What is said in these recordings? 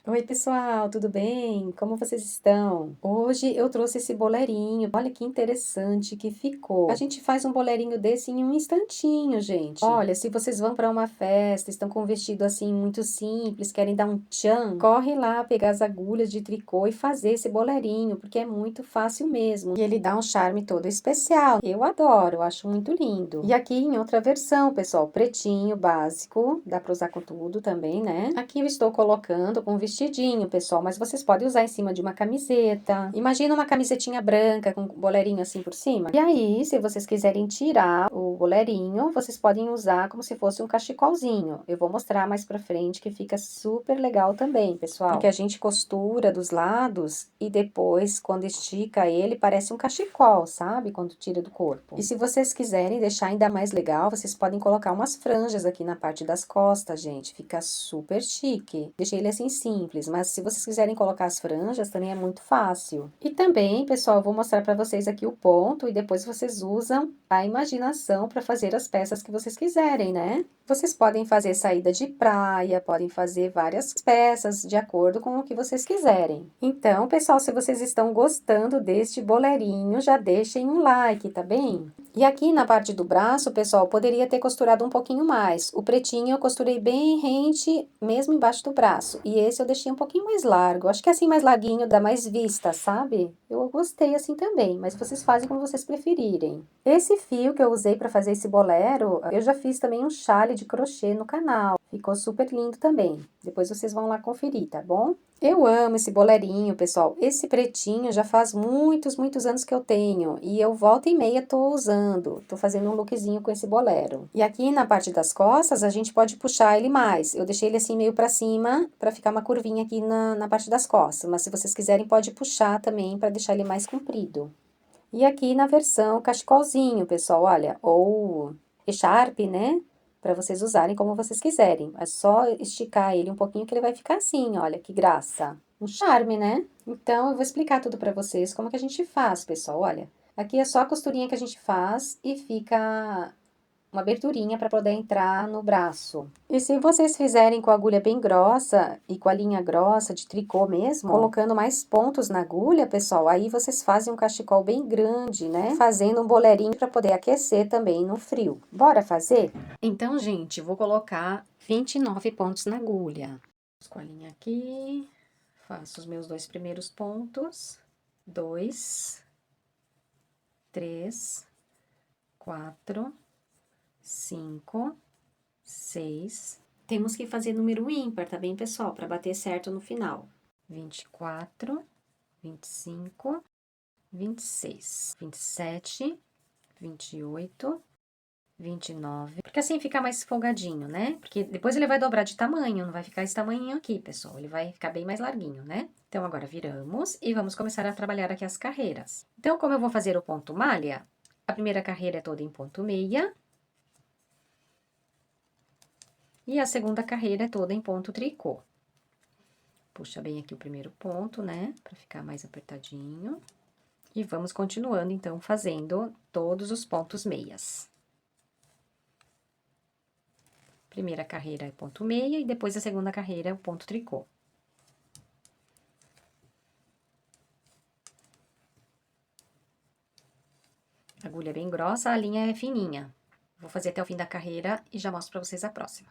Oi, pessoal, tudo bem? Como vocês estão? Hoje eu trouxe esse boleirinho. Olha que interessante que ficou. A gente faz um boleirinho desse em um instantinho, gente. Olha, se vocês vão para uma festa, estão com um vestido assim muito simples, querem dar um tchan, corre lá pegar as agulhas de tricô e fazer esse boleirinho, porque é muito fácil mesmo. E ele dá um charme todo especial. Eu adoro, eu acho muito lindo. E aqui em outra versão, pessoal, pretinho, básico, dá para usar com tudo também, né? Aqui eu estou colocando com um vestidinho, pessoal, mas vocês podem usar em cima de uma camiseta. Imagina uma camisetinha branca com um boleirinho assim por cima. E aí, se vocês quiserem tirar o boleirinho, vocês podem usar como se fosse um cachecolzinho. Eu vou mostrar mais pra frente que fica super legal também, pessoal. Porque a gente costura dos lados e depois, quando estica ele, parece um cachecol, sabe? Quando tira do corpo. E se vocês quiserem deixar ainda mais legal, vocês podem colocar umas franjas aqui na parte das costas, gente. Fica super chique. Deixei ele assim simples, mas se vocês quiserem colocar as franjas, também é muito fácil. E também, pessoal, eu vou mostrar para vocês aqui o ponto e depois vocês usam a imaginação para fazer as peças que vocês quiserem, né? Vocês podem fazer saída de praia, podem fazer várias peças de acordo com o que vocês quiserem. Então, pessoal, se vocês estão gostando deste boleirinho, já deixem um like, tá bem? E aqui na parte do braço, pessoal, poderia ter costurado um pouquinho mais. O pretinho eu costurei bem rente, mesmo embaixo do braço. E esse eu deixei um pouquinho mais largo. Acho que assim mais larguinho dá mais vista, sabe? Eu gostei assim também, mas vocês fazem como vocês preferirem. Esse fio que eu usei para fazer esse bolero, eu já fiz também um chale de crochê no canal. Ficou super lindo também. Depois vocês vão lá conferir, tá bom? Eu amo esse boleirinho, pessoal. Esse pretinho já faz muitos anos que eu tenho. E eu volta e meia tô usando. Tô fazendo um lookzinho com esse bolero. E aqui na parte das costas, a gente pode puxar ele mais. Eu deixei ele assim meio pra cima, pra ficar uma curvinha aqui na parte das costas. Mas se vocês quiserem, pode puxar também pra deixar ele mais comprido. E aqui na versão cachecolzinho, pessoal, olha, ou echarpe, né? Para vocês usarem como vocês quiserem. É só esticar ele um pouquinho que ele vai ficar assim, olha, que graça. Um charme, né? Então, eu vou explicar tudo para vocês como que a gente faz, pessoal, olha. Aqui é só a costurinha que a gente faz e fica uma aberturinha para poder entrar no braço. E se vocês fizerem com a agulha bem grossa e com a linha grossa de tricô mesmo, colocando mais pontos na agulha, pessoal, aí vocês fazem um cachecol bem grande, né? Fazendo um boleirinho para poder aquecer também no frio. Bora fazer? Então, gente, vou colocar 29 pontos na agulha. Com a linha aqui, faço os meus dois primeiros pontos. 2, 3, 4, 5, 6. Temos que fazer número ímpar, tá bem, pessoal? Para bater certo no final. 24, 25, 26, 27, 28, 29. Porque assim fica mais folgadinho, né? Porque depois ele vai dobrar de tamanho, não vai ficar esse tamanho aqui, pessoal. Ele vai ficar bem mais larguinho, né? Então, agora viramos e vamos começar a trabalhar aqui as carreiras. Então, como eu vou fazer o ponto malha, a primeira carreira é toda em ponto meia. E a segunda carreira é toda em ponto tricô. Puxa bem aqui o primeiro ponto, né? Pra ficar mais apertadinho. E vamos continuando, então, fazendo todos os pontos meias. Primeira carreira é ponto meia e depois a segunda carreira é o ponto tricô. A agulha é bem grossa, a linha é fininha. Vou fazer até o fim da carreira e já mostro pra vocês a próxima.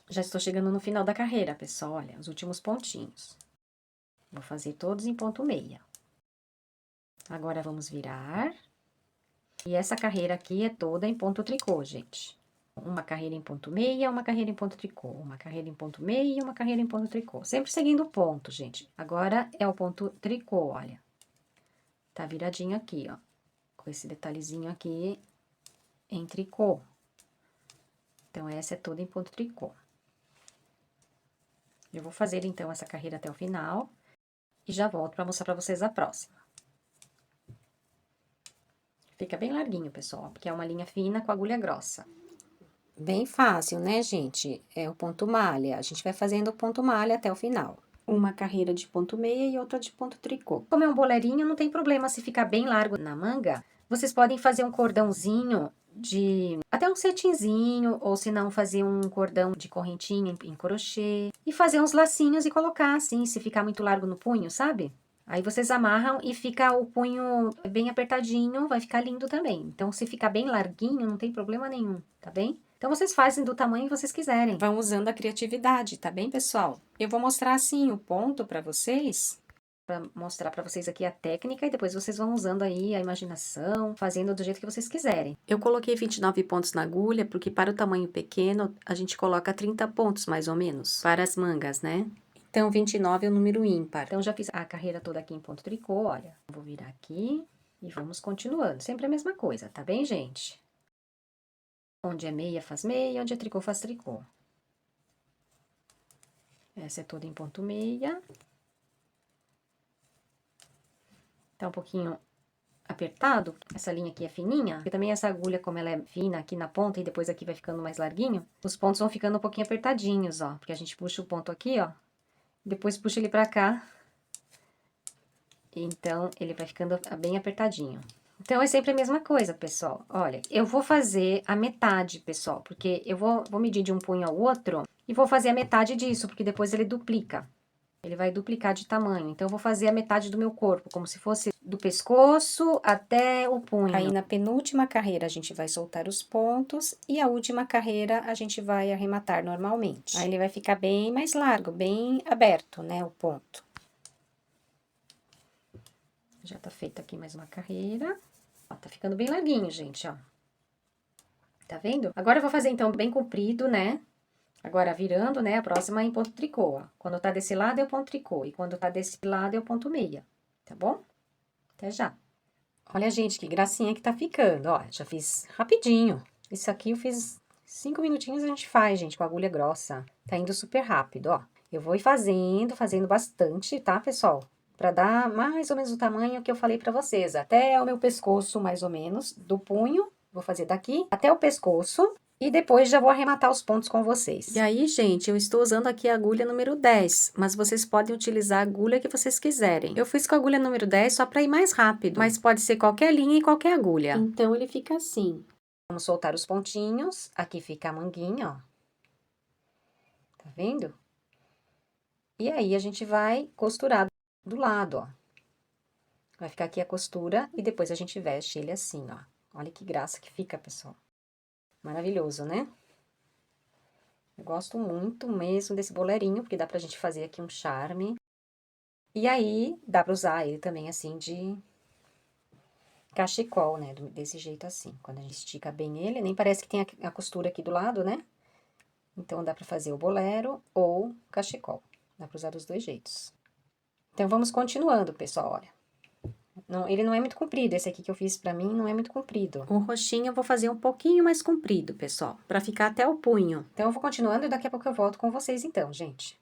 Já estou chegando no final da carreira, pessoal, olha, os últimos pontinhos. Vou fazer todos em ponto meia. Agora, vamos virar. E essa carreira aqui é toda em ponto tricô, gente. Uma carreira em ponto meia, uma carreira em ponto tricô. Uma carreira em ponto meia, uma carreira em ponto tricô. Sempre seguindo o ponto, gente. Agora, é o ponto tricô, olha. Tá viradinho aqui, ó. Com esse detalhezinho aqui em tricô. Então, essa é toda em ponto tricô. Eu vou fazer, então, essa carreira até o final. E já volto pra mostrar pra vocês a próxima. Fica bem larguinho, pessoal, porque é uma linha fina com agulha grossa. Bem fácil, né, gente? É o ponto malha. A gente vai fazendo o ponto malha até o final. Uma carreira de ponto meia e outra de ponto tricô. Como é um boleirinho, não tem problema se ficar bem largo na manga. Vocês podem fazer um cordãozinho até um cetinzinho, ou se não, fazer um cordão de correntinha em crochê. E fazer uns lacinhos e colocar assim, se ficar muito largo no punho, sabe? Aí vocês amarram e fica o punho bem apertadinho, vai ficar lindo também. Então, se ficar bem larguinho, não tem problema nenhum, tá bem? Então, vocês fazem do tamanho que vocês quiserem. Vão usando a criatividade, tá bem, pessoal? Eu vou mostrar assim o ponto pra vocês, para mostrar para vocês aqui a técnica e depois vocês vão usando aí a imaginação, fazendo do jeito que vocês quiserem. Eu coloquei 29 pontos na agulha porque para o tamanho pequeno a gente coloca 30 pontos mais ou menos para as mangas, né? Então 29 é o número ímpar. Então já fiz a carreira toda aqui em ponto tricô, olha. Vou virar aqui e vamos continuando. Sempre a mesma coisa, tá bem, gente? Onde é meia faz meia, onde é tricô faz tricô. Essa é toda em ponto meia. Tá um pouquinho apertado, essa linha aqui é fininha, e também essa agulha, como ela é fina aqui na ponta e depois aqui vai ficando mais larguinho, os pontos vão ficando um pouquinho apertadinhos, ó, porque a gente puxa o ponto aqui, ó, depois puxa ele pra cá, então ele vai ficando bem apertadinho. Então, é sempre a mesma coisa, pessoal. Olha, eu vou fazer a metade, pessoal, porque eu vou medir de um punho ao outro e vou fazer a metade disso, porque depois ele duplica. Ele vai duplicar de tamanho. Então, eu vou fazer a metade do meu corpo, como se fosse do pescoço até o punho. Aí, na penúltima carreira, a gente vai soltar os pontos e a última carreira a gente vai arrematar normalmente. Aí, ele vai ficar bem mais largo, bem aberto, né, o ponto. Já tá feita aqui mais uma carreira. Ó, tá ficando bem larguinho, gente, ó. Tá vendo? Agora, eu vou fazer, então, bem comprido, né? Agora, virando, né, a próxima é em ponto tricô, ó. Quando tá desse lado é o ponto tricô e quando tá desse lado é o ponto meia, tá bom? Até já. Olha, gente, que gracinha que tá ficando, ó. Já fiz rapidinho. Isso aqui eu fiz 5 minutinhos a gente faz, gente, com agulha grossa. Tá indo super rápido, ó. Eu vou ir fazendo bastante, tá, pessoal? Pra dar mais ou menos o tamanho que eu falei pra vocês. Até o meu pescoço, mais ou menos, do punho. Vou fazer daqui até o pescoço. E depois já vou arrematar os pontos com vocês. E aí, gente, eu estou usando aqui a agulha número 10, mas vocês podem utilizar a agulha que vocês quiserem. Eu fiz com a agulha número 10 só para ir mais rápido, mas pode ser qualquer linha e qualquer agulha. Então, ele fica assim. Vamos soltar os pontinhos. Aqui fica a manguinha, ó. Tá vendo? E aí, a gente vai costurar do lado, ó. Vai ficar aqui a costura e depois a gente veste ele assim, ó. Olha que graça que fica, pessoal. Maravilhoso, né? Eu gosto muito mesmo desse bolerinho, porque dá pra gente fazer aqui um charme. E aí, dá pra usar ele também assim de cachecol, né? Desse jeito assim. Quando a gente estica bem ele, nem parece que tem a costura aqui do lado, né? Então, dá pra fazer o bolero ou cachecol. Dá pra usar dos dois jeitos. Então, vamos continuando, pessoal, olha. Não, ele não é muito comprido, esse aqui que eu fiz pra mim não é muito comprido. O roxinho eu vou fazer um pouquinho mais comprido, pessoal, pra ficar até o punho. Então, eu vou continuando e daqui a pouco eu volto com vocês então, gente.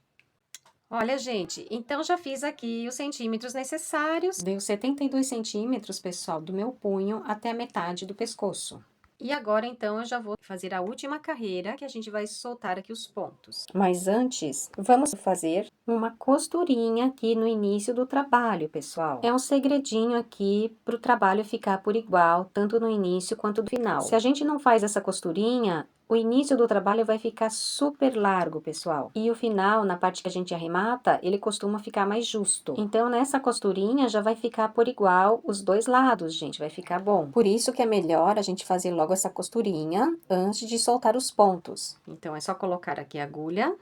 Olha, gente, então já fiz aqui os centímetros necessários. Deu 72 centímetros, pessoal, do meu punho até a metade do pescoço. E agora, então, eu já vou fazer a última carreira, que a gente vai soltar aqui os pontos. Mas antes, vamos fazer uma costurinha aqui no início do trabalho, pessoal. É um segredinho aqui pro trabalho ficar por igual, tanto no início quanto no final. Se a gente não faz essa costurinha, o início do trabalho vai ficar super largo, pessoal. E o final, na parte que a gente arremata, ele costuma ficar mais justo. Então, nessa costurinha já vai ficar por igual os dois lados, gente. Vai ficar bom. Por isso que é melhor a gente fazer logo essa costurinha antes de soltar os pontos. Então, é só colocar aqui a agulha.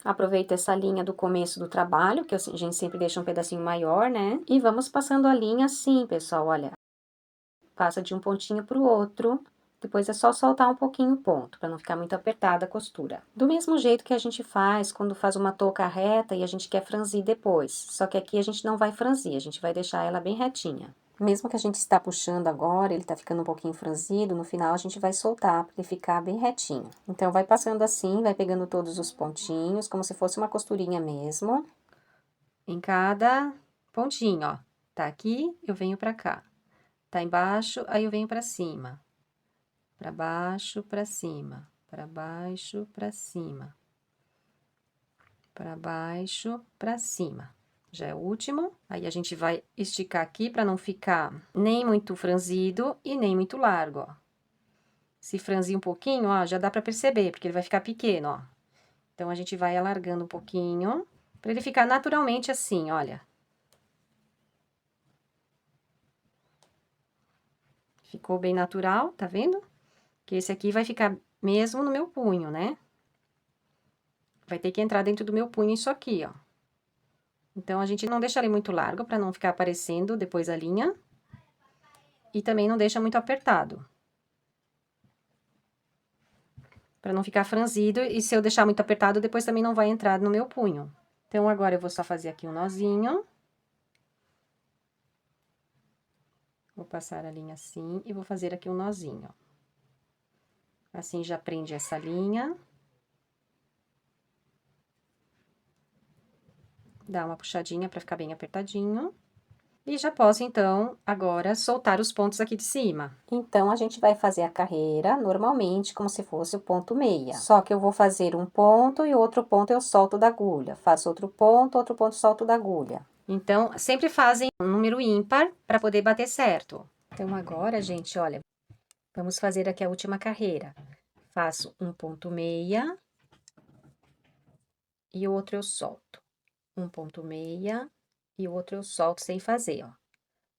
Aproveita essa linha do começo do trabalho, que a gente sempre deixa um pedacinho maior, né? E vamos passando a linha assim, pessoal, olha. Passa de um pontinho pro outro. Depois é só soltar um pouquinho o ponto, para não ficar muito apertada a costura. Do mesmo jeito que a gente faz quando faz uma touca reta e a gente quer franzir depois. Só que aqui a gente não vai franzir, a gente vai deixar ela bem retinha. Mesmo que a gente está puxando agora, ele tá ficando um pouquinho franzido, no final a gente vai soltar para ele ficar bem retinho. Então, vai passando assim, vai pegando todos os pontinhos, como se fosse uma costurinha mesmo. Em cada pontinho, ó. Tá aqui, eu venho pra cá. Tá embaixo, aí eu venho pra cima. Pra baixo, pra cima. Pra baixo, pra cima. Pra baixo, pra cima. Já é o último. Aí, a gente vai esticar aqui pra não ficar nem muito franzido e nem muito largo, ó. se franzir um pouquinho, ó, já dá pra perceber, porque ele vai ficar pequeno, ó. Então, a gente vai alargando um pouquinho, pra ele ficar naturalmente assim, olha. Ficou bem natural, tá vendo? Que esse aqui vai ficar mesmo no meu punho, né? Vai ter que entrar dentro do meu punho isso aqui, ó. Então, a gente não deixa ele muito largo, pra não ficar aparecendo depois a linha. E também não deixa muito apertado. Pra não ficar franzido, e se eu deixar muito apertado, depois também não vai entrar no meu punho. Então, agora eu vou só fazer aqui um nozinho. Vou passar a linha assim e vou fazer aqui um nozinho. Assim já prende essa linha. Dá uma puxadinha pra ficar bem apertadinho. E já posso, então, agora soltar os pontos aqui de cima. Então, a gente vai fazer a carreira normalmente, como se fosse o ponto meia. Só que eu vou fazer um ponto e outro ponto eu solto da agulha. Faço outro ponto, solto da agulha. Então, sempre fazem um número ímpar para poder bater certo. Então, agora, gente, olha, vamos fazer aqui a última carreira. Faço um ponto meia e o outro eu solto. Um ponto meia e o outro eu solto sem fazer, ó.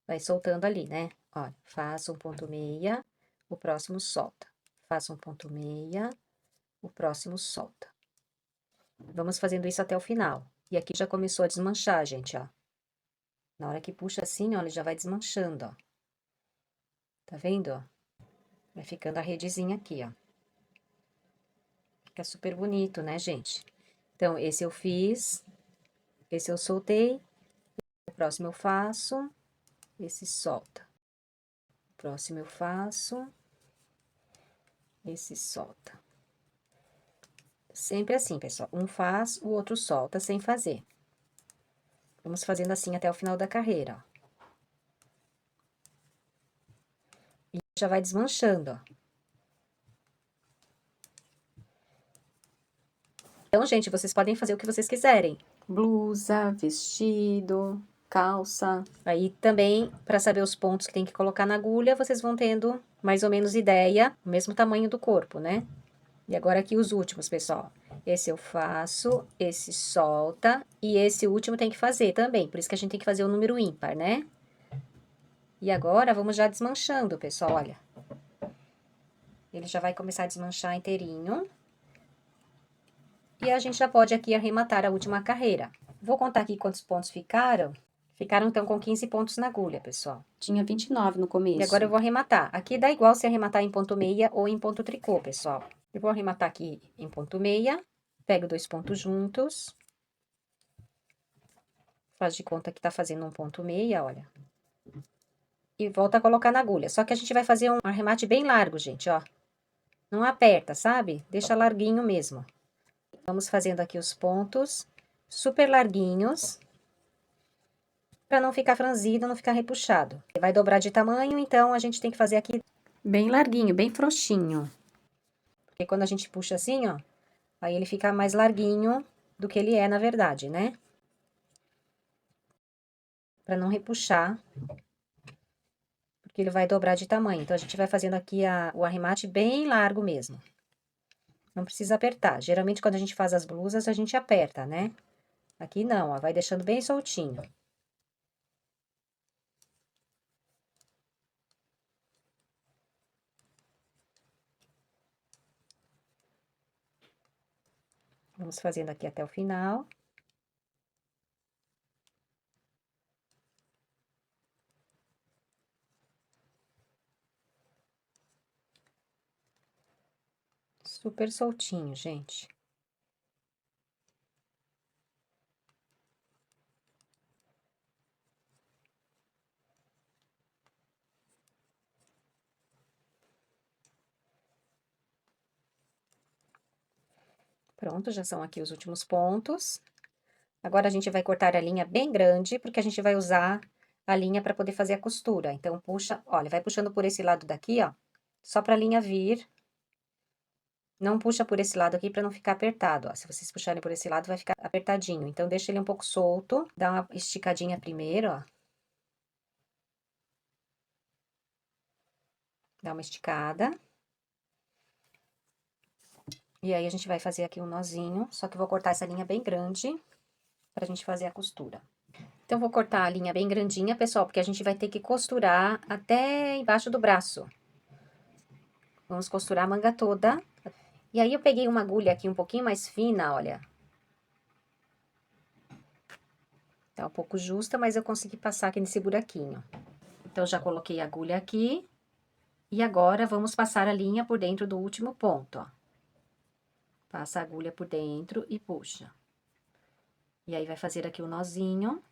Vai soltando ali, né? Olha, faço um ponto meia, o próximo solta. Faço um ponto meia, o próximo solta. Vamos fazendo isso até o final. E aqui já começou a desmanchar, gente, ó. Na hora que puxa assim, ó, ele já vai desmanchando, ó. Tá vendo, ó? Vai ficando a redezinha aqui, ó. Fica super bonito, né, gente? Então, esse eu fiz, esse eu soltei, o próximo eu faço, esse solta. O próximo eu faço, esse solta. Sempre assim, pessoal. Um faz, o outro solta sem fazer. Vamos fazendo assim até o final da carreira, ó. E já vai desmanchando, ó. Então, gente, vocês podem fazer o que vocês quiserem. Blusa, vestido, calça. Aí também, para saber os pontos que tem que colocar na agulha, vocês vão tendo mais ou menos ideia, o mesmo tamanho do corpo, né? E agora aqui os últimos, pessoal. Esse eu faço, esse solta, e esse último tem que fazer também. Por isso que a gente tem que fazer o número ímpar, né? E agora, vamos já desmanchando, pessoal, olha. Ele já vai começar a desmanchar inteirinho. E a gente já pode aqui arrematar a última carreira. Vou contar aqui quantos pontos ficaram. Ficaram, então, com 15 pontos na agulha, pessoal. Tinha 29 no começo. E agora eu vou arrematar. Aqui dá igual se arrematar em ponto meia ou em ponto tricô, pessoal. Eu vou arrematar aqui em ponto meia. Pego 2 pontos juntos. Faz de conta que tá fazendo um ponto meia, olha. E volta a colocar na agulha. Só que a gente vai fazer um arremate bem largo, gente, ó. Não aperta, sabe? Deixa larguinho mesmo. Vamos fazendo aqui os pontos super larguinhos, para não ficar franzido, não ficar repuxado. Vai dobrar de tamanho, então a gente tem que fazer aqui bem larguinho, bem frouxinho. Porque quando a gente puxa assim, ó, aí ele fica mais larguinho do que ele é na verdade, né? Para não repuxar, porque ele vai dobrar de tamanho. Então, a gente vai fazendo aqui o arremate bem largo mesmo. Não precisa apertar. Geralmente, quando a gente faz as blusas, a gente aperta, né? Aqui não, ó, vai deixando bem soltinho. Vamos fazendo aqui até o final. Super soltinho, gente. Pronto, já são aqui os últimos pontos. Agora, a gente vai cortar a linha bem grande, porque a gente vai usar a linha para poder fazer a costura. Então, puxa, olha, vai puxando por esse lado daqui, ó, só para a linha vir. Não puxa por esse lado aqui para não ficar apertado, ó. Se vocês puxarem por esse lado, vai ficar apertadinho. Então, deixa ele um pouco solto, dá uma esticadinha primeiro, ó. Dá uma esticada. E aí, a gente vai fazer aqui um nozinho, só que eu vou cortar essa linha bem grande pra gente fazer a costura. Então, eu vou cortar a linha bem grandinha, pessoal, porque a gente vai ter que costurar até embaixo do braço. Vamos costurar a manga toda. E aí, eu peguei uma agulha aqui um pouquinho mais fina, olha. Tá um pouco justa, mas eu consegui passar aqui nesse buraquinho. Então, já coloquei a agulha aqui. E agora, vamos passar a linha por dentro do último ponto, ó. Passa a agulha por dentro e puxa. E aí, vai fazer aqui o nozinho.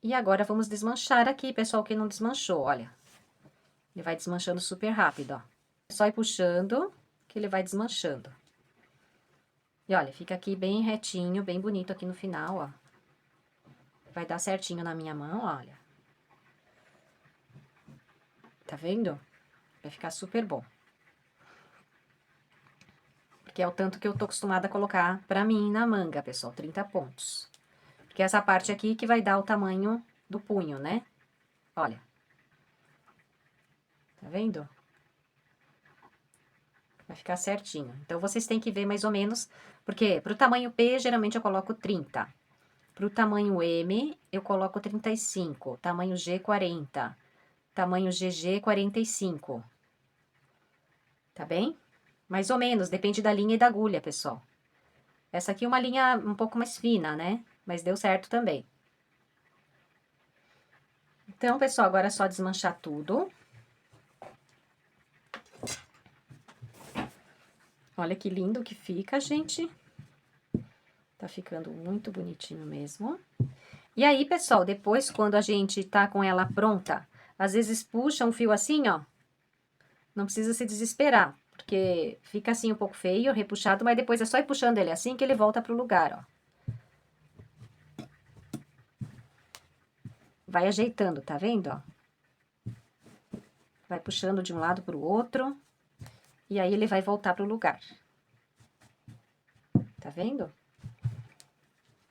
E agora, vamos desmanchar aqui, pessoal, que não desmanchou, olha. Ele vai desmanchando super rápido, ó. É só ir puxando, que ele vai desmanchando. E olha, fica aqui bem retinho, bem bonito aqui no final, ó. Vai dar certinho na minha mão, olha. Tá vendo? Vai ficar super bom. Porque é o tanto que eu tô acostumada a colocar pra mim na manga, pessoal, 30 pontos. Porque essa parte aqui que vai dar o tamanho do punho, né? Olha. Tá vendo? Vai ficar certinho. Então, vocês têm que ver mais ou menos, porque pro tamanho P, geralmente eu coloco 30. Pro tamanho M, eu coloco 35. Tamanho G, 40. Tamanho GG, 45. Tá bem? Mais ou menos, depende da linha e da agulha, pessoal. Essa aqui é uma linha um pouco mais fina, né? Mas deu certo também. Então, pessoal, agora é só desmanchar tudo. Olha que lindo que fica, gente. Tá ficando muito bonitinho mesmo. E aí, pessoal, depois, quando a gente tá com ela pronta, às vezes puxa um fio assim, ó. Não precisa se desesperar, porque fica assim um pouco feio, repuxado, mas depois é só ir puxando ele assim que ele volta pro lugar, ó. Vai ajeitando, tá vendo, ó? Vai puxando de um lado pro outro, e aí ele vai voltar pro lugar. Tá vendo?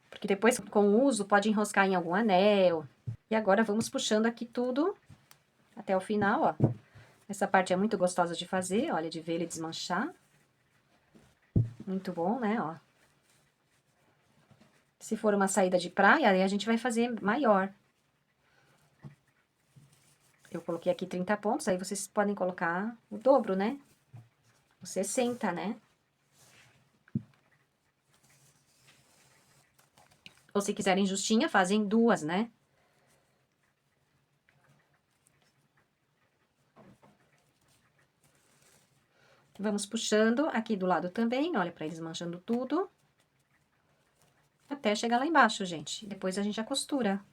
Porque depois, com o uso, pode enroscar em algum anel. E agora, vamos puxando aqui tudo até o final, ó. Essa parte é muito gostosa de fazer, olha, de ver ele desmanchar. Muito bom, né, ó. Se for uma saída de praia, aí a gente vai fazer maior. Eu coloquei aqui 30 pontos, aí vocês podem colocar o dobro, né? Os 60, né? Ou se quiserem justinha, fazem duas, né? Vamos puxando aqui do lado também, olha, pra eles manchando tudo. Até chegar lá embaixo, gente. Depois a gente já costura.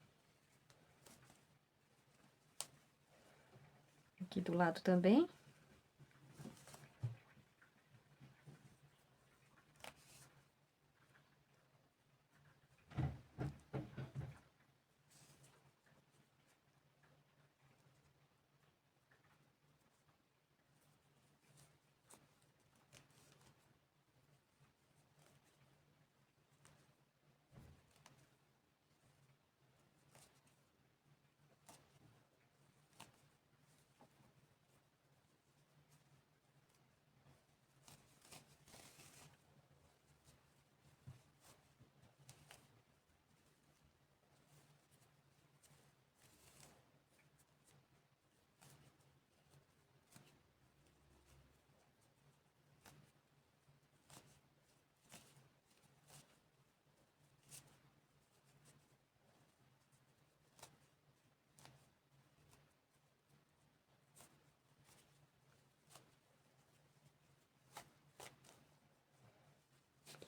Aqui do lado também.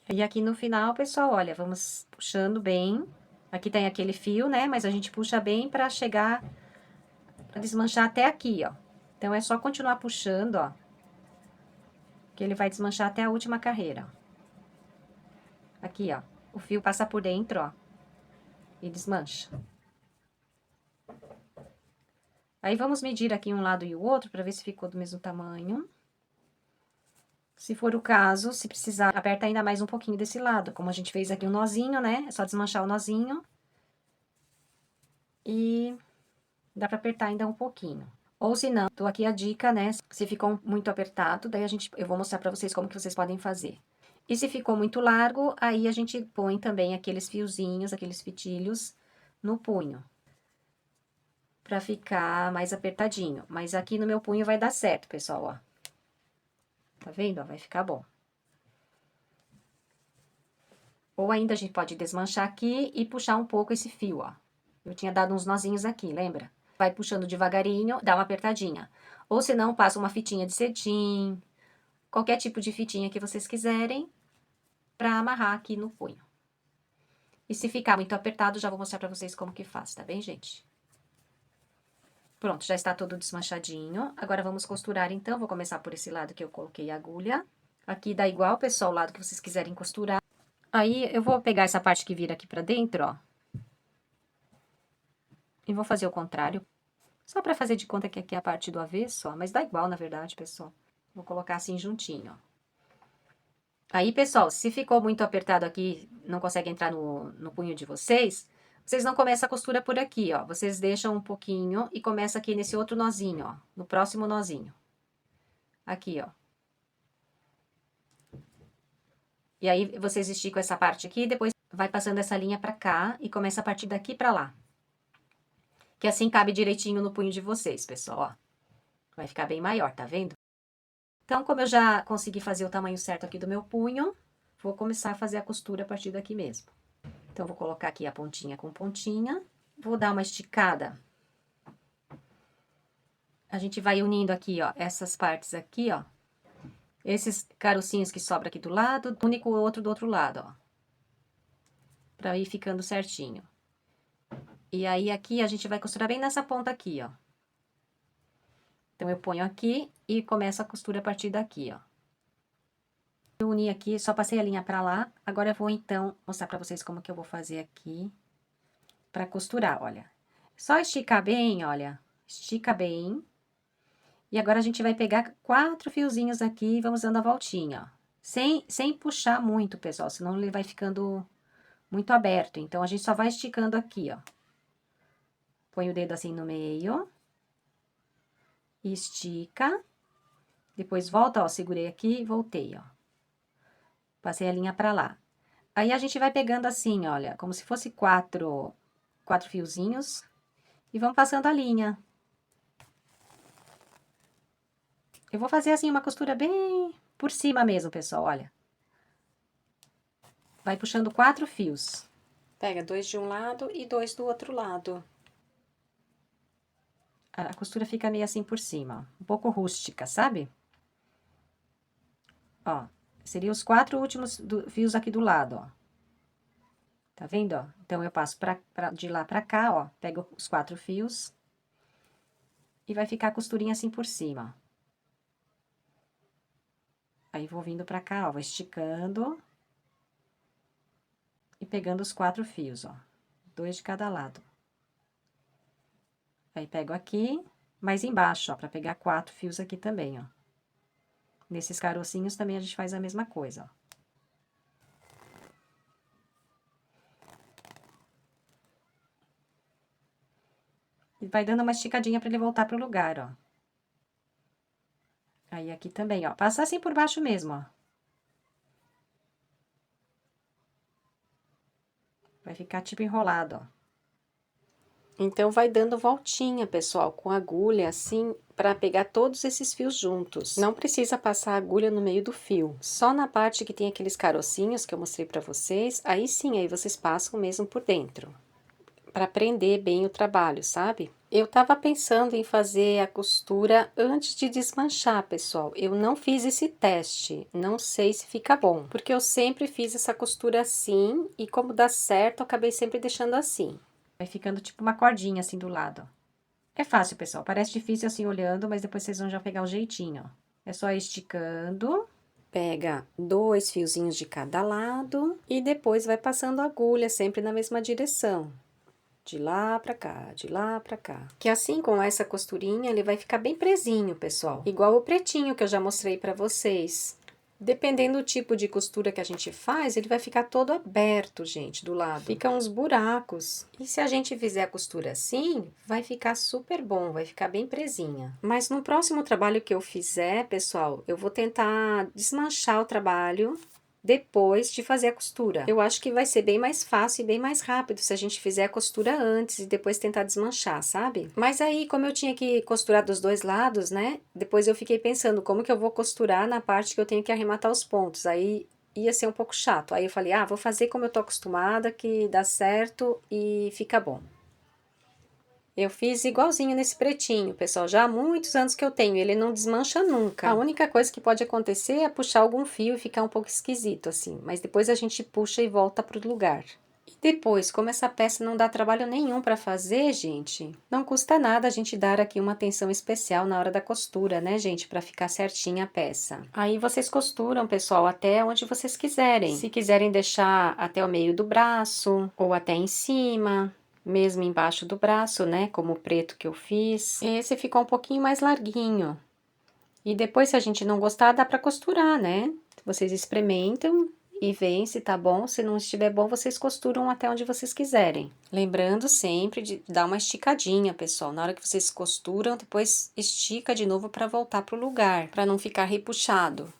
E aqui no final, pessoal, olha, vamos puxando bem. Aqui tem aquele fio, né? Mas a gente puxa bem pra chegar, pra desmanchar até aqui, ó. Então, é só continuar puxando, ó. Que ele vai desmanchar até a última carreira, ó. Aqui, ó. O fio passa por dentro, ó. E desmancha. Aí, vamos medir aqui um lado e o outro pra ver se ficou do mesmo tamanho. Se for o caso, se precisar, aperta ainda mais um pouquinho desse lado. Como a gente fez aqui um nozinho, né? É só desmanchar o nozinho. E dá pra apertar ainda um pouquinho. Ou se não, tô aqui a dica, né? Se ficou muito apertado, daí eu vou mostrar pra vocês como que vocês podem fazer. E se ficou muito largo, aí a gente põe também aqueles fiozinhos, aqueles fitilhos no punho. Pra ficar mais apertadinho. Mas aqui no meu punho vai dar certo, pessoal, ó. Tá vendo? Ó, vai ficar bom. Ou ainda a gente pode desmanchar aqui e puxar um pouco esse fio, ó. Eu tinha dado uns nozinhos aqui, lembra? Vai puxando devagarinho, dá uma apertadinha. Ou se não, passa uma fitinha de cetim, qualquer tipo de fitinha que vocês quiserem, pra amarrar aqui no punho. E se ficar muito apertado, já vou mostrar pra vocês como que faz, tá bem, gente? Pronto, já está tudo desmanchadinho. Agora vamos costurar, então. Vou começar por esse lado que eu coloquei a agulha. Aqui dá igual, pessoal, o lado que vocês quiserem costurar. Aí, eu vou pegar essa parte que vira aqui pra dentro, ó. E vou fazer o contrário. Só pra fazer de conta que aqui é a parte do avesso, ó. Mas dá igual, na verdade, pessoal. Vou colocar assim juntinho, ó. Aí, pessoal, se ficou muito apertado aqui, não consegue entrar no punho de vocês, vocês não começam a costura por aqui, ó. Vocês deixam um pouquinho e começa aqui nesse outro nozinho, ó. No próximo nozinho. Aqui, ó. E aí, vocês esticam essa parte aqui, depois vai passando essa linha pra cá e começa a partir daqui pra lá. Que assim cabe direitinho no punho de vocês, pessoal, ó. Vai ficar bem maior, tá vendo? Então, como eu já consegui fazer o tamanho certo aqui do meu punho, vou começar a fazer a costura a partir daqui mesmo. Então, vou colocar aqui a pontinha com pontinha. Vou dar uma esticada. A gente vai unindo aqui, ó, essas partes aqui, ó. Esses carocinhos que sobram aqui do lado, une com o outro do outro lado, ó. Pra ir ficando certinho. E aí, aqui, a gente vai costurar bem nessa ponta aqui, ó. Então, eu ponho aqui e começo a costura a partir daqui, ó. Eu uni aqui, só passei a linha pra lá. Agora, eu vou, então, mostrar pra vocês como que eu vou fazer aqui pra costurar, olha. Só esticar bem, olha. Estica bem. E agora, a gente vai pegar 4 fiozinhos aqui e vamos dando a voltinha, ó. Sem puxar muito, pessoal, senão ele vai ficando muito aberto. Então, a gente só vai esticando aqui, ó. Põe o dedo assim no meio. Estica. Depois volta, ó, segurei aqui e voltei, ó. Passei a linha pra lá. Aí, a gente vai pegando assim, olha, como se fosse 4 fiozinhos. E vamos passando a linha. Eu vou fazer assim uma costura bem por cima mesmo, pessoal, olha. Vai puxando 4 fios. Pega 2 de um lado e 2 do outro lado. A costura fica meio assim por cima, ó. Um pouco rústica, sabe? Ó, seria os 4 últimos fios aqui do lado, ó. Tá vendo, ó? Então, eu passo de lá pra cá, ó. Pego os 4 fios. E vai ficar a costurinha assim por cima, ó. Aí, vou vindo pra cá, ó, vou esticando. E pegando os 4 fios, ó. 2 de cada lado. Aí, pego aqui, mais embaixo, ó, pra pegar 4 fios aqui também, ó. Nesses carocinhos também a gente faz a mesma coisa, ó. E vai dando uma esticadinha pra ele voltar pro lugar, ó. Aí, aqui também, ó. Passa assim por baixo mesmo, ó. Vai ficar tipo enrolado, ó. Então, vai dando voltinha, pessoal, com a agulha, assim, pra pegar todos esses fios juntos. Não precisa passar a agulha no meio do fio. Só na parte que tem aqueles carocinhos que eu mostrei pra vocês, aí sim, aí vocês passam mesmo por dentro. Pra prender bem o trabalho, sabe? Eu tava pensando em fazer a costura antes de desmanchar, pessoal. Eu não fiz esse teste, não sei se fica bom. Porque eu sempre fiz essa costura assim, e como dá certo, eu acabei sempre deixando assim. Vai ficando tipo uma cordinha assim do lado, ó. É fácil, pessoal, parece difícil assim olhando, mas depois vocês vão já pegar o jeitinho, ó. É só ir esticando. Pega 2 fiozinhos de cada lado e depois vai passando a agulha sempre na mesma direção. De lá pra cá, de lá pra cá. Que assim, com essa costurinha, ele vai ficar bem presinho, pessoal. Igual o pretinho que eu já mostrei pra vocês. Dependendo do tipo de costura que a gente faz, ele vai ficar todo aberto, gente, do lado. Fica uns buracos. E se a gente fizer a costura assim, vai ficar super bom, vai ficar bem presinha. Mas no próximo trabalho que eu fizer, pessoal, eu vou tentar desmanchar o trabalho depois de fazer a costura. Eu acho que vai ser bem mais fácil e bem mais rápido se a gente fizer a costura antes e depois tentar desmanchar, sabe? Mas aí, como eu tinha que costurar dos dois lados, né? Depois eu fiquei pensando como que eu vou costurar na parte que eu tenho que arrematar os pontos. Aí ia ser um pouco chato. Aí eu falei, vou fazer como eu tô acostumada, que dá certo e fica bom. Eu fiz igualzinho nesse pretinho, pessoal, já há muitos anos que eu tenho, ele não desmancha nunca. A única coisa que pode acontecer é puxar algum fio e ficar um pouco esquisito assim, mas depois a gente puxa e volta pro lugar. E depois, como essa peça não dá trabalho nenhum para fazer, gente, não custa nada a gente dar aqui uma atenção especial na hora da costura, né, gente, para ficar certinha a peça. Aí vocês costuram, pessoal, até onde vocês quiserem. Se quiserem deixar até o meio do braço ou até em cima, mesmo embaixo do braço, né, como o preto que eu fiz. Esse ficou um pouquinho mais larguinho. E depois, se a gente não gostar, dá pra costurar, né? Vocês experimentam e veem se tá bom. Se não estiver bom, vocês costuram até onde vocês quiserem. Lembrando sempre de dar uma esticadinha, pessoal. Na hora que vocês costuram, depois estica de novo pra voltar pro lugar, pra não ficar repuxado.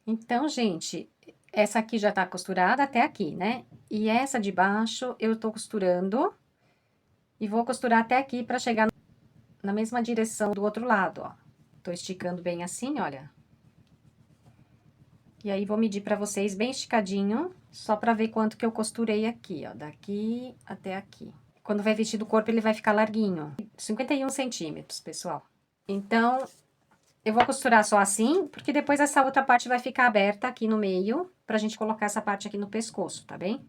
Então, gente, essa aqui já tá costurada até aqui, né? E essa de baixo eu tô costurando e vou costurar até aqui pra chegar na mesma direção do outro lado, ó. Tô esticando bem assim, olha. E aí, vou medir pra vocês bem esticadinho, só pra ver quanto que eu costurei aqui, ó. Daqui até aqui. Quando vai vestir do corpo, ele vai ficar larguinho. 51 centímetros, pessoal. Então, eu vou costurar só assim, porque depois essa outra parte vai ficar aberta aqui no meio, pra gente colocar essa parte aqui no pescoço, tá bem?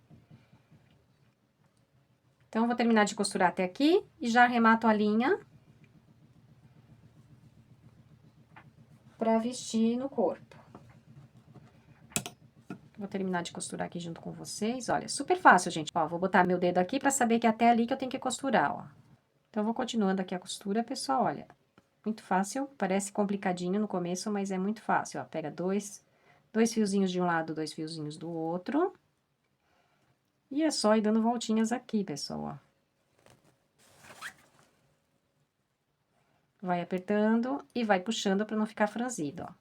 Então, eu vou terminar de costurar até aqui e já arremato a linha pra vestir no corpo. Vou terminar de costurar aqui junto com vocês. Olha, super fácil, gente. Ó, vou botar meu dedo aqui pra saber que é até ali que eu tenho que costurar, ó. Então, eu vou continuando aqui a costura, pessoal, olha. Muito fácil, parece complicadinho no começo, mas é muito fácil, ó. Pega dois fiozinhos de um lado, dois fiozinhos do outro. E é só ir dando voltinhas aqui, pessoal, ó. Vai apertando e vai puxando pra não ficar franzido, ó.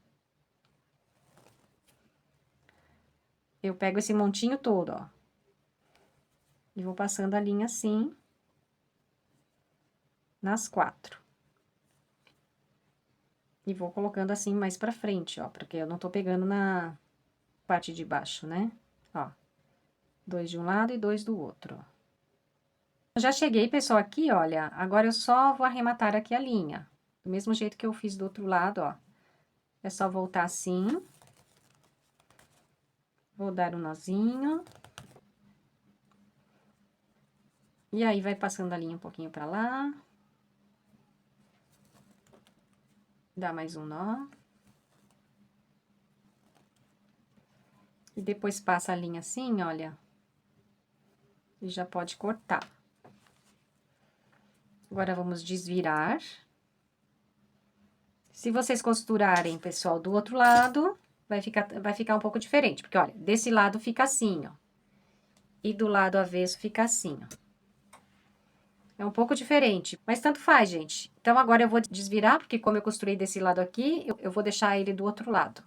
Eu pego esse montinho todo, ó. E vou passando a linha assim, nas 4. E vou colocando assim mais pra frente, ó, porque eu não tô pegando na parte de baixo, né? Ó, 2 de um lado e 2 do outro. Já cheguei, pessoal, aqui, olha, agora eu só vou arrematar aqui a linha. Do mesmo jeito que eu fiz do outro lado, ó. É só voltar assim. Vou dar um nozinho. E aí, vai passando a linha um pouquinho pra lá. Dá mais um nó. E depois passa a linha assim, olha. E já pode cortar. Agora, vamos desvirar. Se vocês costurarem, pessoal, do outro lado, vai ficar um pouco diferente. Porque, olha, desse lado fica assim, ó. e do lado avesso fica assim, ó. É um pouco diferente, mas tanto faz, gente. Então, agora eu vou desvirar, porque como eu costurei desse lado aqui, eu vou deixar ele do outro lado.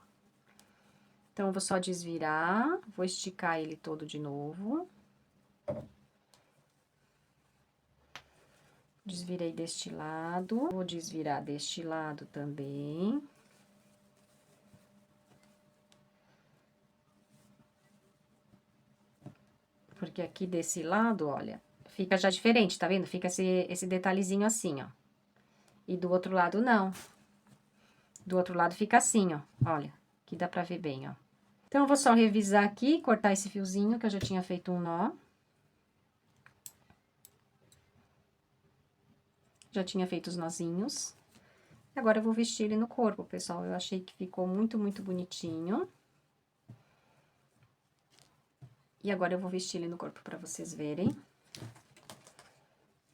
Então, eu vou só desvirar, vou esticar ele todo de novo. Desvirei deste lado, vou desvirar deste lado também. Porque aqui desse lado, olha, fica já diferente, tá vendo? Fica esse detalhezinho assim, ó. E do outro lado, não. Do outro lado fica assim, ó. Olha, que dá pra ver bem, ó. Então, eu vou só revisar aqui, cortar esse fiozinho, que eu já tinha feito um nó. Já tinha feito os nozinhos. Agora, eu vou vestir ele no corpo, pessoal. Eu achei que ficou muito, muito bonitinho. E agora, eu vou vestir ele no corpo pra vocês verem.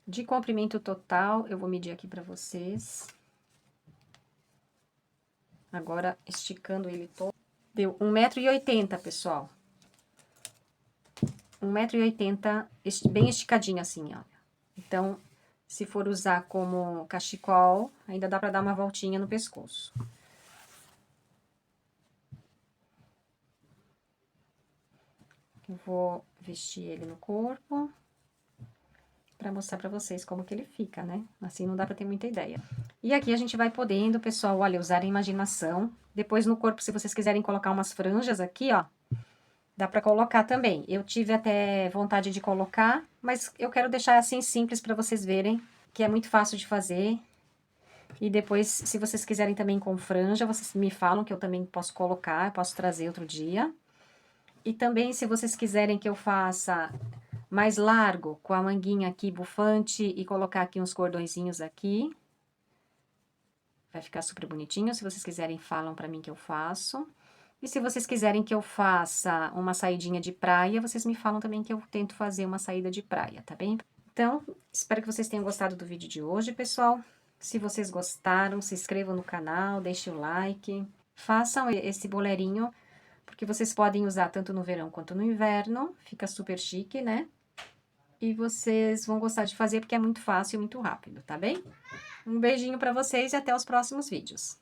De comprimento total, eu vou medir aqui pra vocês. Agora, esticando ele todo. Deu 1,80 m, pessoal. 1,80 m, bem esticadinho assim, ó. Então, se for usar como cachecol, ainda dá pra dar uma voltinha no pescoço. Eu vou vestir ele no corpo, pra mostrar pra vocês como que ele fica, né? Assim não dá pra ter muita ideia. E aqui a gente vai podendo, pessoal, olha, usar a imaginação. Depois no corpo, se vocês quiserem colocar umas franjas aqui, ó, dá pra colocar também. Eu tive até vontade de colocar, mas eu quero deixar assim simples pra vocês verem, que é muito fácil de fazer. E depois, se vocês quiserem também com franja, vocês me falam que eu também posso colocar, posso trazer outro dia. E também, se vocês quiserem que eu faça mais largo, com a manguinha aqui bufante e colocar aqui uns cordõezinhos aqui. Vai ficar super bonitinho. Se vocês quiserem, falam pra mim que eu faço. E se vocês quiserem que eu faça uma saidinha de praia, vocês me falam também que eu tento fazer uma saída de praia, tá bem? Então, espero que vocês tenham gostado do vídeo de hoje, pessoal. Se vocês gostaram, se inscrevam no canal, deixem o like. Façam esse bolerinho, porque vocês podem usar tanto no verão quanto no inverno. Fica super chique, né? E vocês vão gostar de fazer porque é muito fácil e muito rápido, tá bem? Um beijinho pra vocês e até os próximos vídeos.